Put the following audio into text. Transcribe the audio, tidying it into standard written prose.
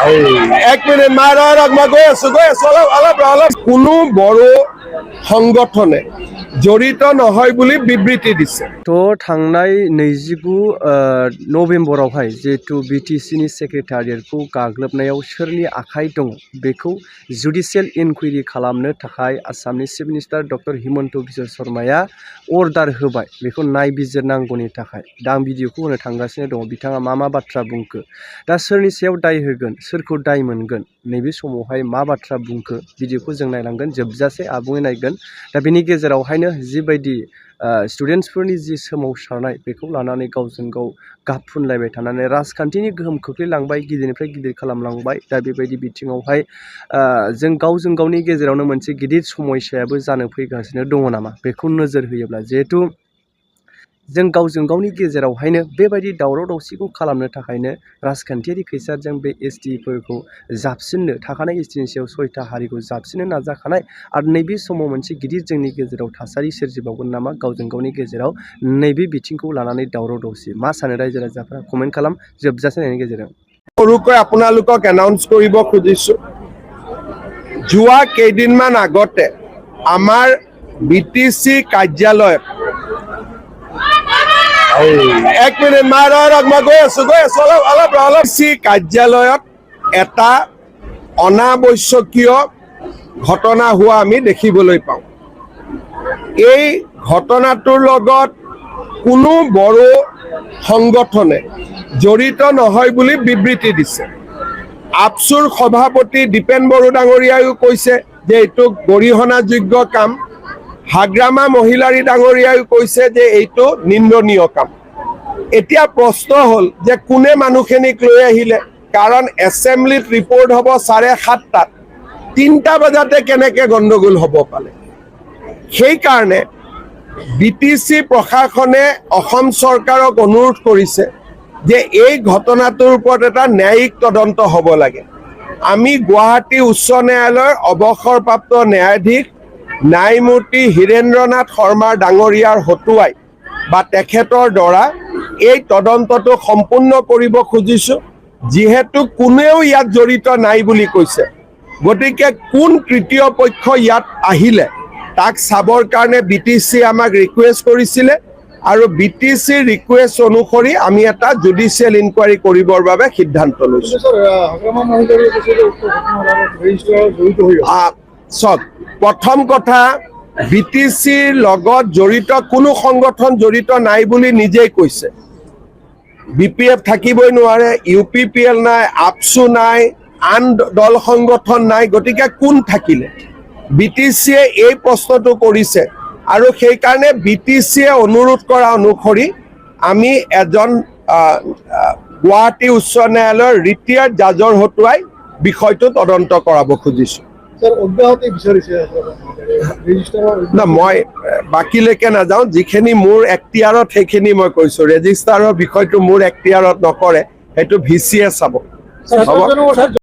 এক মিনিট মাৰক মই গৈ আছো অলপ কোনো বড়ো সংগঠনে জড়িত নহয় বুলি বিবৃতি দিছে। তো थांनाय 29 नभेम्बरावहाय जिहेतु बिटिसिनि सेक्रेटारियेटखौ गाग्लोबनायाव सोरनि आखाइ दङ बेखौ जुडिशियेल इनकुवेरि खालामनो थाखाय आसामनि chief minister doctor Himanta Biswa शर्माया अर्डार होबाय बेखौ नायबिजिरनांगौनि थाखाय। दा आं भिडिअखौ होनो थांगासिनो दङ बिथाङा मा बाथ्रा बुंखो दा सोरनि सायाव दाय होगोन सोरखौ दाय मोनगोन नैबे समावहाय मा बाथ्रा बुंखो भिडिअखौ जों नायलांगोन जोबजासे आबुङै नायगोन। दा बेनि गेजेरावहायनो जिबायदि स्टुडेन्टसफोरनि जि सोमावसारनाय बेखौ लानानै गावजों गाव गाब फुनलायबाय थानानै राजखान्थिनि गोहोम खोख्लैलांबाय गिदिरनिफ्राय गिदिर खालामलांबाय। दा बेबायदि बिथिङावहाय जों गावजों गावनि गेजेरावनो मोनसे गिदिर समस्यायाबो जानो फैगासिनो दङ नामा बेखौ नोजोर होयोब्ला जिहेतु जों गावजों गावनि गेजेरावहायनो बेबायदि दावराव दावसिखौ खालामनो थाखायनो राजखान्थियारि खैसारजों बे एसटिफोरखौ जाबसिननो थाखानाय एसटिनि सायाव 6था हारिखौ जाबसिननो नाजाखानाय आरो नैबे समाव मोनसे गिदिर जोंनि गेजेराव थासारि सोरजिबावगोन नामा गावजों गावनि गेजेराव नैबे बिथिंखौ लानानै दावराव दावसि मा सानो रायजो राजाफ्रा कमेन्ट खालाम जोबजासे नायनि गेजेरजों। সৰুকৈ আপোনালোকক এনাউন্স কৰিব খুজিছো যোৱা কেইদিনমান আগতে আমাৰ বিটিসি কাৰ্যালয়ত এক মিনিট মাৰক মই গৈ আছো অলপ কাৰ্যালয়ত এটা অনাবশ্যকীয় ঘটনা হোৱা আমি দেখিবলৈ পাওঁ। এই ঘটনাটোৰ লগত কোনো বড়ো সংগঠনে জড়িত নহয় বুলি বিবৃতি দিছে। আপচুৰ সভাপতি দীপেন বড়ো ডাঙৰীয়ায়ো কৈছে যে এইটো গৰিহণাযোগ্য কাম। হাগ্ৰামা মহিলাৰী ডাঙৰীয়ায়ো কৈছে যে এইটো নিন্দনীয় কাম। এতিয়া প্ৰশ্ন হ'ল যে কোনে মানুহখিনিক লৈ আহিলে কাৰণ এছেম্বলিত ৰিপৰ্ট হ'ব 7:30 3টা বজাতে কেনেকৈ গণ্ডগোল হ'ব পালে। সেইকাৰণে বিটিসি প্ৰশাসনে অসম চৰকাৰক অনুৰোধ কৰিছে যে এই ঘটনাটোৰ ওপৰত এটা ন্যায়িক তদন্ত হ'ব লাগে। আমি গুৱাহাটী উচ্চ ন্যায়ালয়ৰ অৱসৰপ্ৰাপ্ত ন্যায়াধীশ ন্যায়মূৰ্তি হীৰেন্দ্ৰনাথ শৰ্মা ডাঙৰীয়াৰ হতুৱাই বা তেখেতৰ দ্বাৰা এই তদন্তটো সম্পূৰ্ণ কৰিব খুজিছো। যিহেতু কোনেও ইয়াত জড়িত নাই বুলি কৈছে গতিকে কোন তৃতীয় পক্ষ ইয়াত আহিলে তাক চাবৰ কাৰণে বিটিসি আমাক ৰিকুৱেষ্ট কৰিছিলে আৰু বিটিসি ৰিকুৱেষ্ট অনুসৰি আমি এটা জুডিচিয়েল ইনকুৱাৰী কৰিবৰ বাবে সিদ্ধান্ত লৈছো। প্ৰথম কথা বিটিসিৰ লগত জড়িত কোনো সংগঠন জড়িত নাই বুলি নিজেই কৈছে। বিপিএফ থাকিবই নোৱাৰে, ইউপিপিএল নাই, আপচু নাই, আন দল সংগঠন নাই, গতিকে কোন থাকিলে। বিটিসিয়ে এই প্ৰশ্নটো কৰিছে আৰু সেইকাৰণে বিটিসিয়ে অনুৰোধ কৰা অনুসৰি আমি এজন গুৱাহাটী উচ্চ ন্যায়ালয়ৰ ৰিটায়াৰ্ড জাজৰ হতুৱাই বিষয়টো তদন্ত কৰাব খুজিছো। না মই বাকীলৈকে নাযাওঁ, যিখিনি মোৰ এক্তিয়াৰত সেইখিনি মই কৈছো। ৰেজিষ্টাৰৰ বিষয়টো মোৰ এক্তিয়াৰত নকৰে, সেইটো ভিচিয়ে চাব।